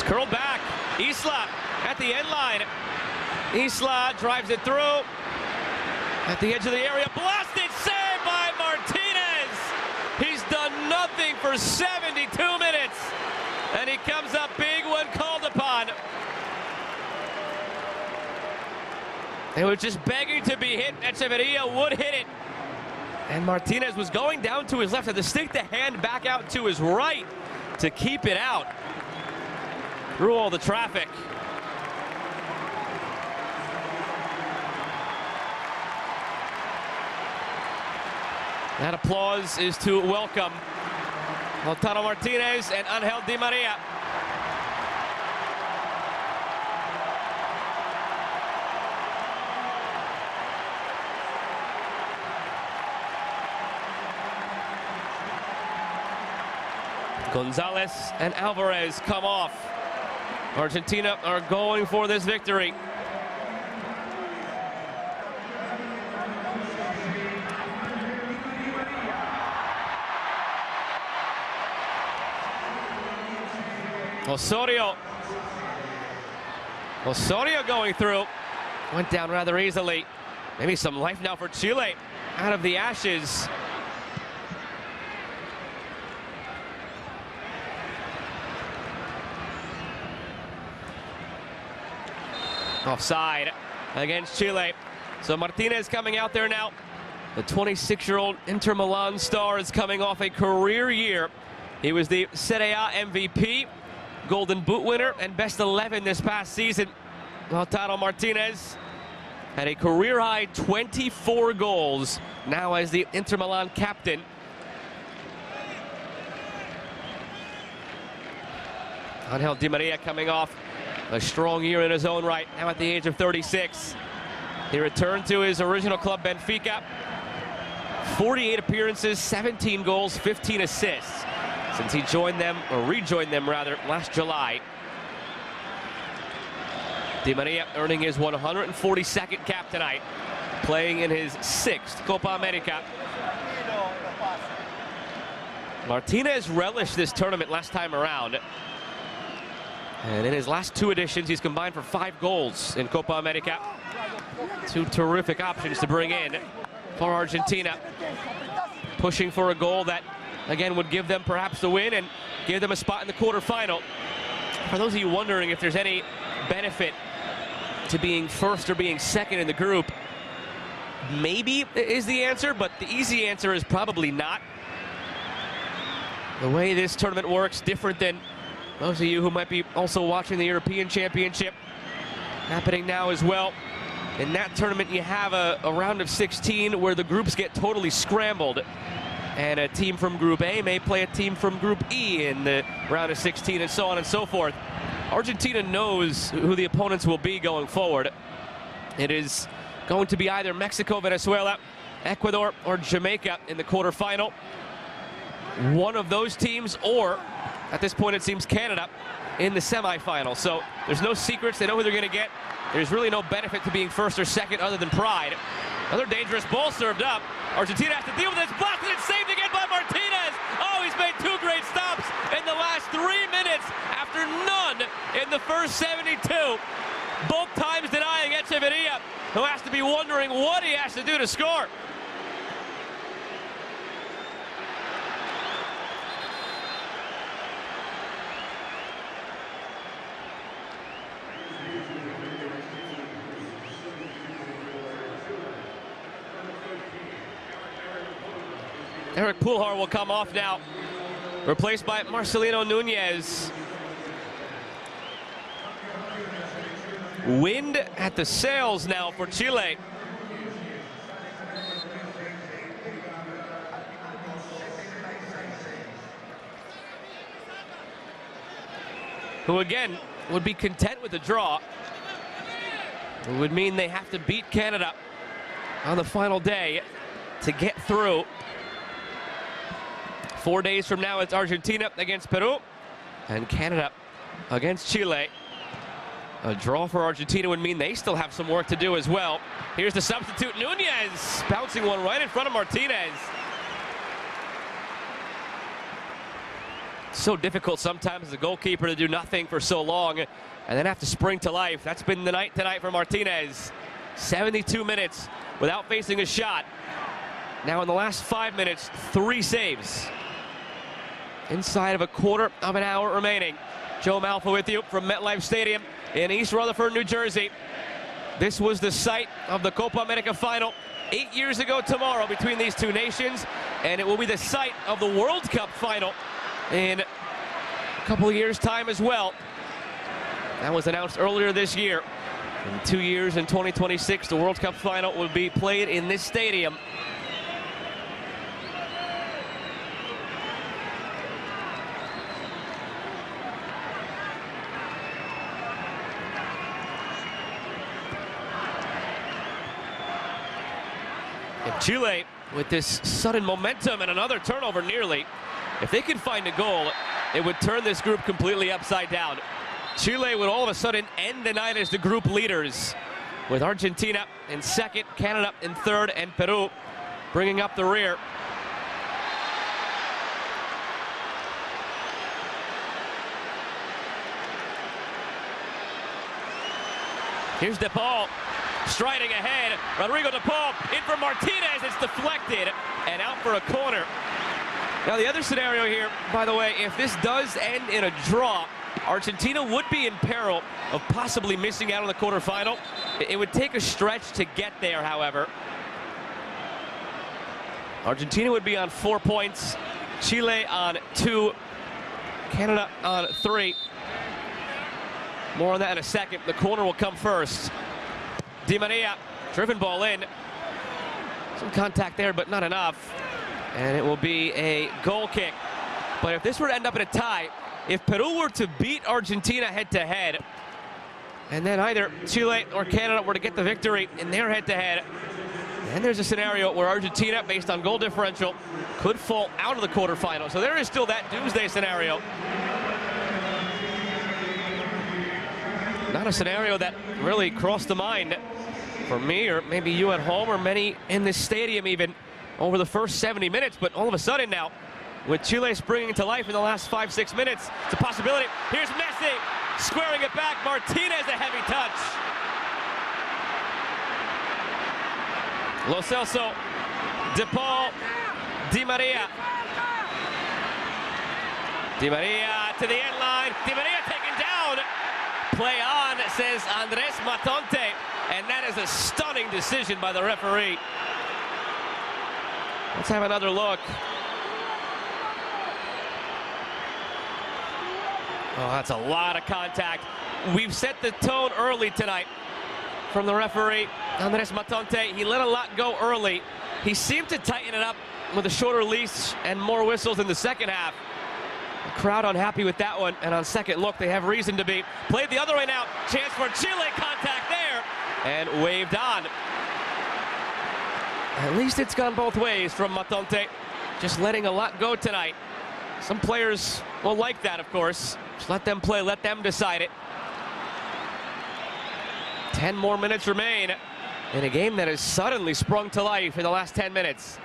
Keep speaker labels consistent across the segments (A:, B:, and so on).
A: It's curled back. Isla at the end line. Isla drives it through. At the edge of the area. Blasted save by Martinez. He's done nothing for 72 minutes. And he comes up big when called upon. It was just begging to be hit. Echeverria would hit it. And Martinez was going down to his left, had to stick the hand back out to his right to keep it out through all the traffic. That applause is to welcome Lautaro Martinez and Angel Di Maria. Gonzalez and Alvarez come off. Argentina are going for this victory. Osorio going through. Went down rather easily. Maybe some life now for Chile out of the ashes. Offside against Chile. So Martinez coming out there now. The 26-year-old Inter Milan star is coming off a career year. He was the Serie A MVP, Golden Boot winner, and best 11 this past season. Lautaro Martinez had a career-high 24 goals, now as the Inter Milan captain. Angel Di Maria coming off a strong year in his own right, now at the age of 36. He returned to his original club, Benfica. 48 appearances, 17 goals, 15 assists since he joined them, or rejoined them rather, last July. Di Maria earning his 142nd cap tonight, playing in his 6th Copa America. Martinez relished this tournament last time around. And in his last 2 editions, he's combined for 5 goals in Copa America. 2 terrific options to bring in for Argentina. Pushing for a goal that, again, would give them perhaps the win and give them a spot in the quarterfinal. For those of you wondering if there's any benefit to being first or being second in the group, maybe is the answer, but the easy answer is probably not. The way this tournament works, different than those of you who might be also watching the European Championship happening now as well. In that tournament, you have a round of 16 where the groups get totally scrambled. And a team from Group A may play a team from Group E in the round of 16, and so on and so forth. Argentina knows who the opponents will be going forward. It is going to be either Mexico, Venezuela, Ecuador, or Jamaica in the quarterfinal. One of those teams, or at this point it seems Canada, in the semifinal. So there's no secrets. They know who they're going to get. There's really no benefit to being first or second other than pride. Another dangerous ball served up. Argentina has to deal with this. Blasted and saved again by Martinez. Oh, he's made 2 great stops in the last 3 minutes after none in the first 72. Both times denying Echeverria, who has to be wondering what he has to do to score. Eric Puljar will come off now, replaced by Marcelino Nunez. Wind at the sails now for Chile. Who again would be content with a draw. It would mean they have to beat Canada on the final day to get through. 4 days from now, it's Argentina against Peru and Canada against Chile. A draw for Argentina would mean they still have some work to do as well. Here's the substitute, Nunez, bouncing one right in front of Martinez. So difficult sometimes as a goalkeeper to do nothing for so long and then have to spring to life. That's been the night tonight for Martinez. 72 minutes without facing a shot. Now in the last 5 minutes, 3 saves. Inside of a quarter of an hour remaining. Joe Malfa with you from MetLife Stadium in East Rutherford, New Jersey. This was the site of the Copa America final 8 years ago tomorrow between these two nations, and it will be the site of the World Cup final in a couple of years' time as well. That was announced earlier this year. In 2 years, in 2026, the World Cup final will be played in this stadium. And Chile, with this sudden momentum and another turnover nearly, if they could find a goal, it would turn this group completely upside down. Chile would all of a sudden end the night as the group leaders, with Argentina in second, Canada in third, and Peru bringing up the rear. Here's De Paul. Striding ahead, Rodrigo De Paul in for Martinez. It's deflected and out for a corner. Now the other scenario here, by the way, if this does end in a draw, Argentina would be in peril of possibly missing out on the quarterfinal. It would take a stretch to get there, however. Argentina would be on 4 points, Chile on 2, Canada on 3. More on that in a second. The corner will come first. Di Maria, driven ball in. Some contact there, but not enough. And it will be a goal kick. But if this were to end up in a tie, if Peru were to beat Argentina head-to-head, and then either Chile or Canada were to get the victory in their head-to-head, then there's a scenario where Argentina, based on goal differential, could fall out of the quarterfinal. So there is still that doomsday scenario. Not a scenario that really crossed the mind for me, or maybe you at home, or many in this stadium even, over the first 70 minutes. But all of a sudden now, with Chile springing to life in the last 5-6 minutes, it's a possibility. Here's Messi, squaring it back. Martinez, a heavy touch. Lo Celso, De Paul, Di Maria. Di Maria to the end line. Di Maria taken down. Play on, says Andres Matonte, and that is a stunning decision by the referee. Let's have another look. Oh, that's a lot of contact. We've set the tone early tonight from the referee, Andres Matonte. He let a lot go early. He seemed to tighten it up with a shorter leash and more whistles in the second half. The crowd unhappy with that one, and on second look, they have reason to be. Played the other way now. Chance for Chile, contact there, and waved on. At least it's gone both ways from Matonte. Just letting a lot go tonight. Some players will like that, of course. Just let them play, let them decide it. 10 more minutes remain in a game that has suddenly sprung to life in the last 10 minutes.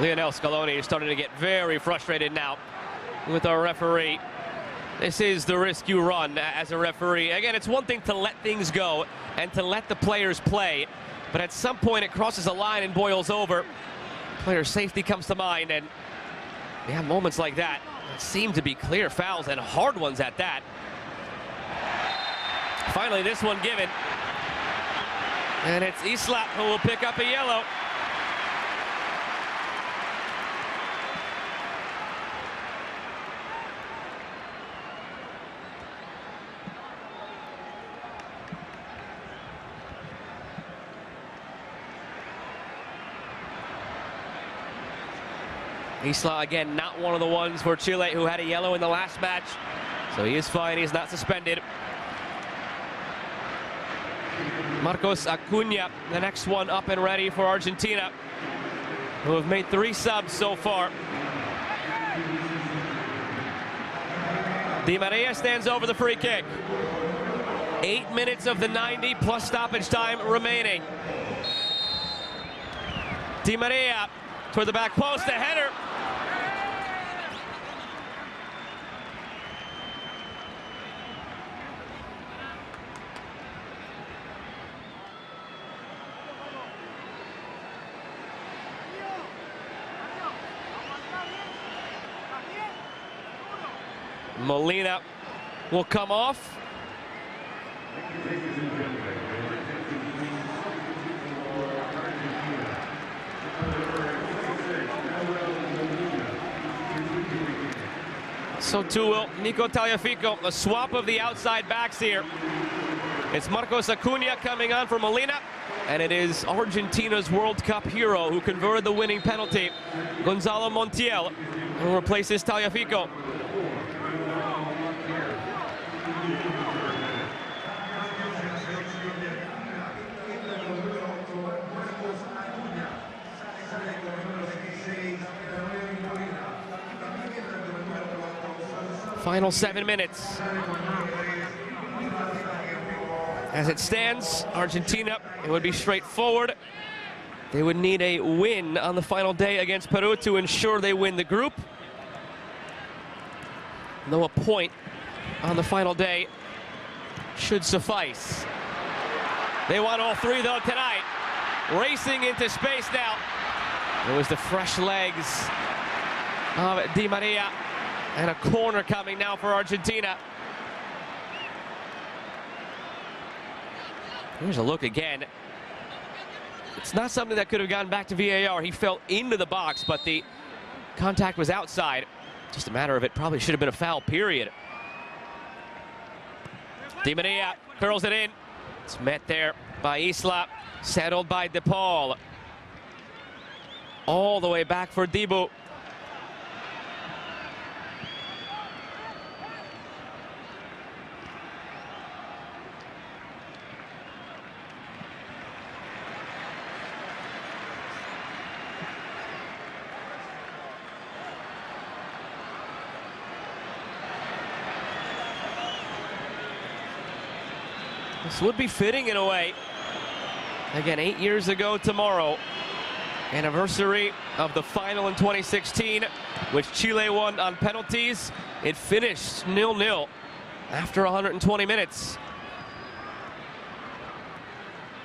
A: Lionel Scaloni is starting to get very frustrated now with our referee. This is the risk you run as a referee. Again, it's one thing to let things go and to let the players play, but at some point it crosses a line and boils over. Player safety comes to mind, and yeah, moments like that seem to be clear fouls, and hard ones at that. Finally, this one given, and it's Isla who will pick up a yellow. Isla, again, not one of the ones for Chile who had a yellow in the last match. So he is fine, he's not suspended. Marcos Acuna, the next one up and ready for Argentina, who have made 3 subs so far. Di Maria stands over the free kick. 8 minutes of the 90 plus stoppage time remaining. Di Maria toward the back post, a header. Molina will come off. So too will Nico Tagliafico. A swap of the outside backs here. It's Marcos Acuna coming on for Molina, and it is Argentina's World Cup hero who converted the winning penalty, Gonzalo Montiel, who replaces Tagliafico. Final 7 minutes. As it stands, Argentina, it would be straightforward. They would need a win on the final day against Peru to ensure they win the group. Though a point on the final day should suffice. They want all 3 though tonight. Racing into space now. It was the fresh legs of Di Maria. And a corner coming now for Argentina. Here's a look again. It's not something that could have gone back to VAR. He fell into the box, but the contact was outside. Just a matter of it probably should have been a foul, period. Di Maria curls it in. It's met there by Isla, settled by De Paul. All the way back for Dibu. This would be fitting in a way. Again, 8 years ago tomorrow, anniversary of the final in 2016, which Chile won on penalties. It finished 0-0 after 120 minutes.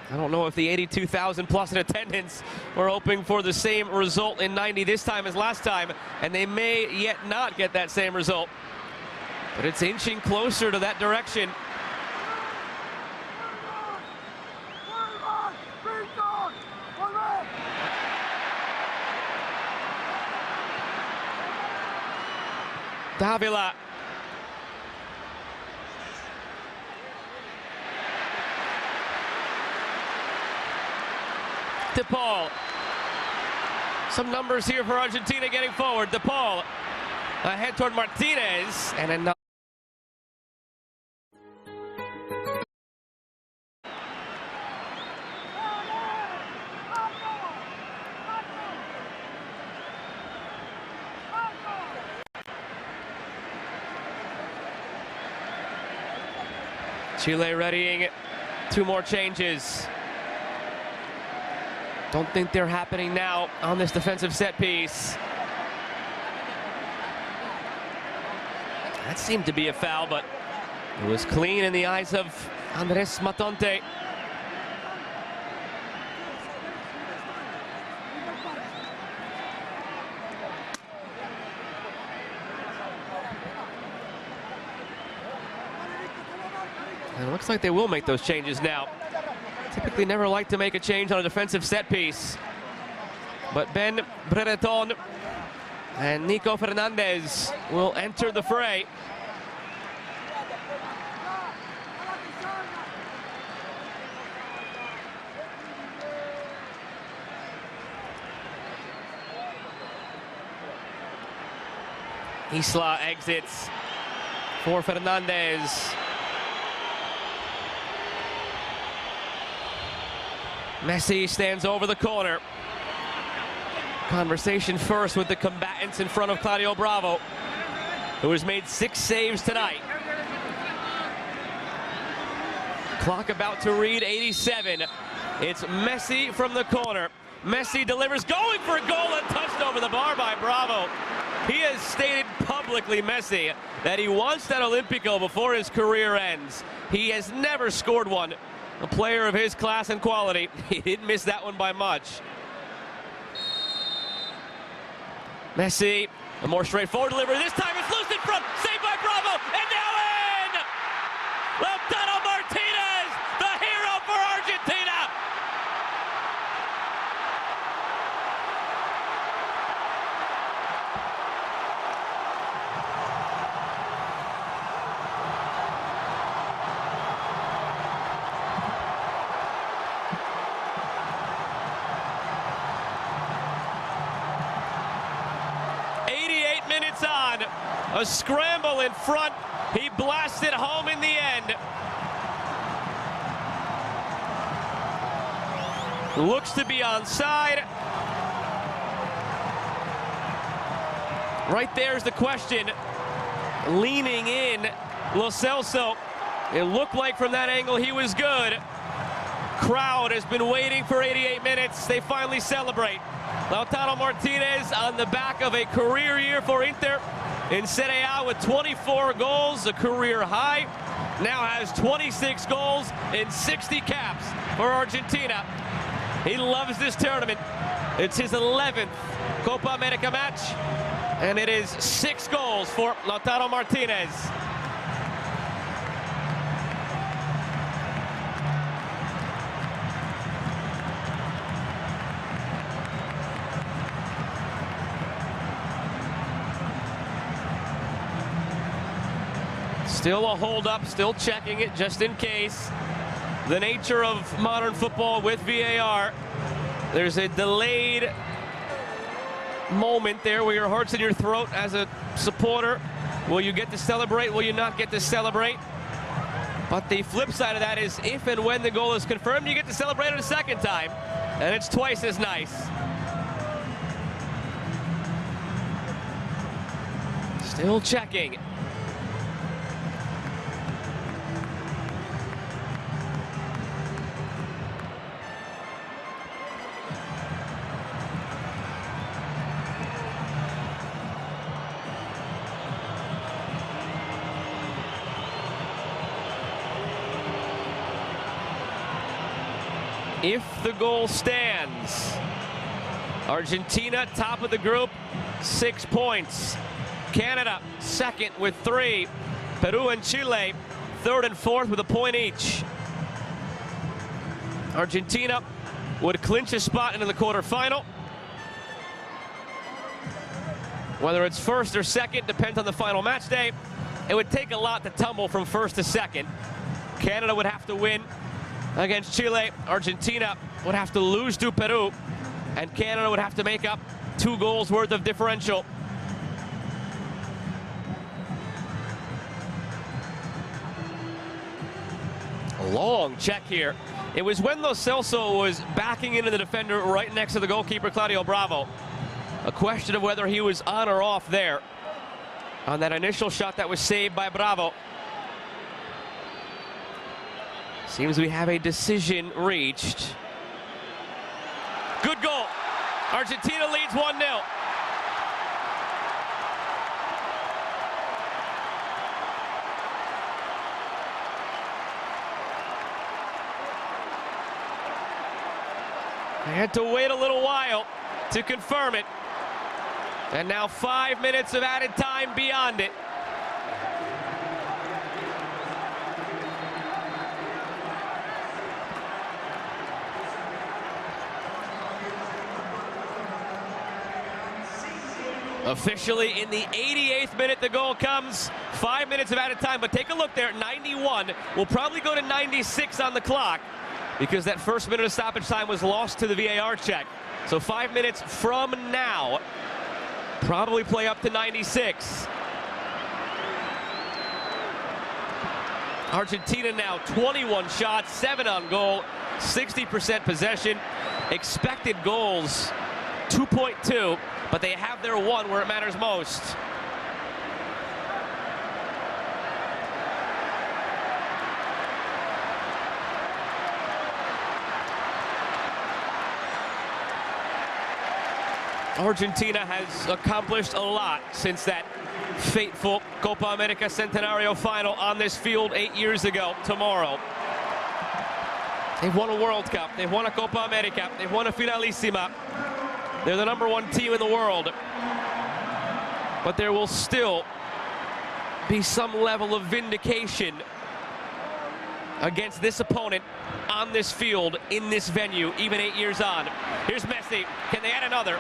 A: I don't know if the 82,000 plus in attendance were hoping for the same result in 90 this time as last time, and they may yet not get that same result. But it's inching closer to that direction. Davila. De Paul. Some numbers here for Argentina getting forward. De Paul ahead toward Martinez, and another. Chile readying 2 more changes. Don't think they're happening now on this defensive set piece. That seemed to be a foul, but it was clean in the eyes of Andres Matonte. And it looks like they will make those changes now. Typically never like to make a change on a defensive set piece. But Ben Brereton and Nico Fernandez will enter the fray. Isla exits for Fernandez. Messi stands over the corner. Conversation first with the combatants in front of Claudio Bravo, who has made 6 saves tonight. Clock about to read 87. It's Messi from the corner. Messi delivers, going for a goal and touched over the bar by Bravo. He has stated publicly, Messi, that he wants that Olympico before his career ends. He has never scored one. A player of his class and quality. He didn't miss that one by much. Messi, a more straightforward delivery. This time it's loose in front. Saved by Bravo. And now in! Lautaro Martinez, the hero for Argentina. Minutes on, a scramble in front. He blasted home in the end. Looks to be onside. Right there's the question. Leaning in, Lo Celso. It looked like from that angle he was good. Crowd has been waiting for 88 minutes. They finally celebrate. Lautaro Martinez on the back of a career year for Inter in Serie A with 24 goals, a career high. Now has 26 goals in 60 caps for Argentina. He loves this tournament. It's his 11th Copa America match, and it is 6 goals for Lautaro Martinez. Still a hold-up, still checking it just in case. The nature of modern football with VAR. There's a delayed moment there where your heart's in your throat as a supporter. Will you get to celebrate? Will you not get to celebrate? But the flip side of that is if and when the goal is confirmed, you get to celebrate it a second time. And it's twice as nice. Still checking. If the goal stands, Argentina top of the group, 6 points. Canada second with 3. Peru and Chile third and fourth with a point each. Argentina would clinch a spot into the quarterfinal. Whether it's first or second depends on the final match day. It would take a lot to tumble from first to second. Canada would have to win against Chile. Argentina would have to lose to Peru, and Canada would have to make up 2 goals worth of differential. A long check here. It was when Lo Celso was backing into the defender right next to the goalkeeper, Claudio Bravo. A question of whether he was on or off there on that initial shot that was saved by Bravo. Seems we have a decision reached. Good goal. Argentina leads 1-0. They had to wait a little while to confirm it. And now 5 minutes of added time beyond it. Officially in the 88th minute, the goal comes. 5 minutes of added time, but take a look there, 91. We'll probably go to 96 on the clock because that first minute of stoppage time was lost to the VAR check. So 5 minutes from now, probably play up to 96. Argentina now 21 shots, 7 on goal. 60% possession, expected goals 2.2, but they have their one where it matters most. Argentina has accomplished a lot since that fateful Copa America Centenario final on this field 8 years ago tomorrow. They've won a World Cup, they've won a Copa America, they've won a Finalissima. They're the #1 team in the world. But there will still be some level of vindication against this opponent on this field, in this venue, even 8 years on. Here's Messi. Can they add another?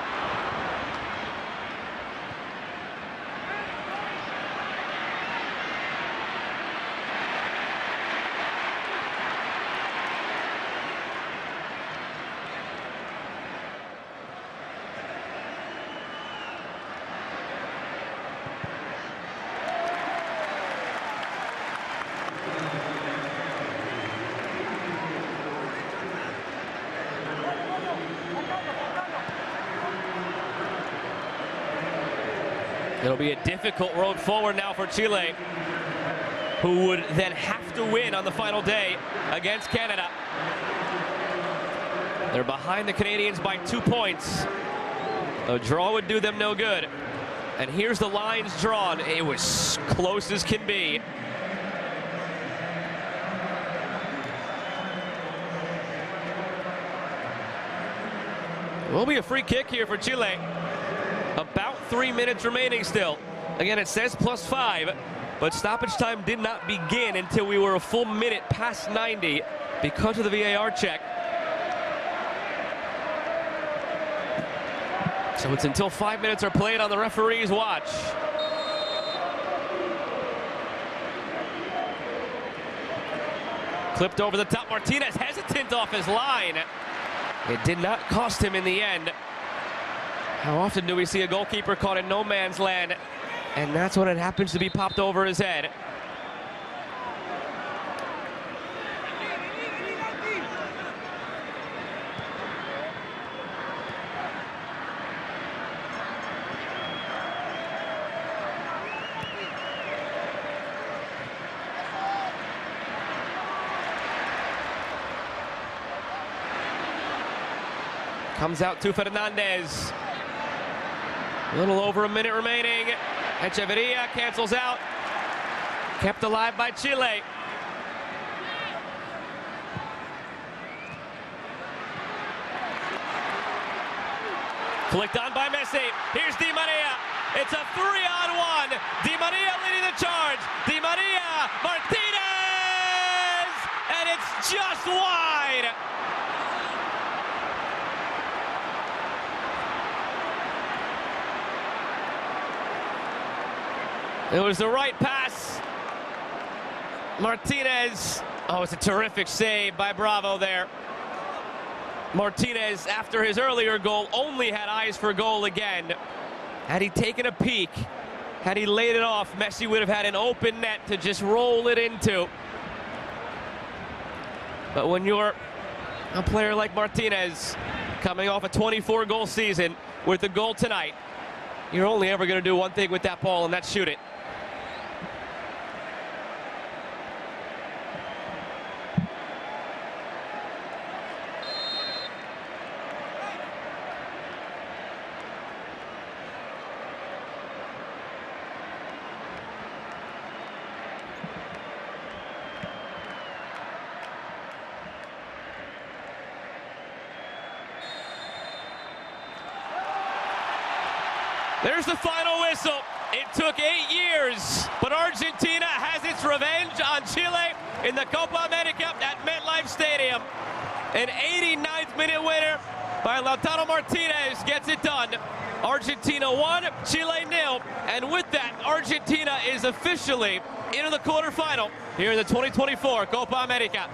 A: It'll be a difficult road forward now for Chile, who would then have to win on the final day against Canada. They're behind the Canadians by 2 points. A draw would do them no good. And here's the lines drawn. It was close as can be. It will be a free kick here for Chile. About 3 minutes remaining still. Again, it says +5, but stoppage time did not begin until we were a full minute past 90 because of the VAR check. So it's until 5 minutes are played on the referee's watch. Clipped over the top. Martinez hesitant off his line. It did not cost him in the end. How often do we see a goalkeeper caught in no man's land? And that's when it happens to be popped over his head. Comes out to Fernandez. A little over a minute remaining. Echeverria cancels out. Kept alive by Chile. Flicked on by Messi. Here's Di Maria. It's a 3-on-1. Di Maria leading the charge. Di Maria, Martinez! And it's just wide. It was the right pass. Martinez. Oh, it's a terrific save by Bravo there. Martinez, after his earlier goal, only had eyes for goal again. Had he taken a peek, had he laid it off, Messi would have had an open net to just roll it into. But when you're a player like Martinez, coming off a 24-goal season with a goal tonight, you're only ever going to do one thing with that ball, and that's shoot it. There's the final whistle. It took 8 years, but Argentina has its revenge on Chile in the Copa America at MetLife Stadium. An 89th minute winner by Lautaro Martinez gets it done. Argentina 1, Chile 0, and with that, Argentina is officially into the quarterfinal here in the 2024 Copa America.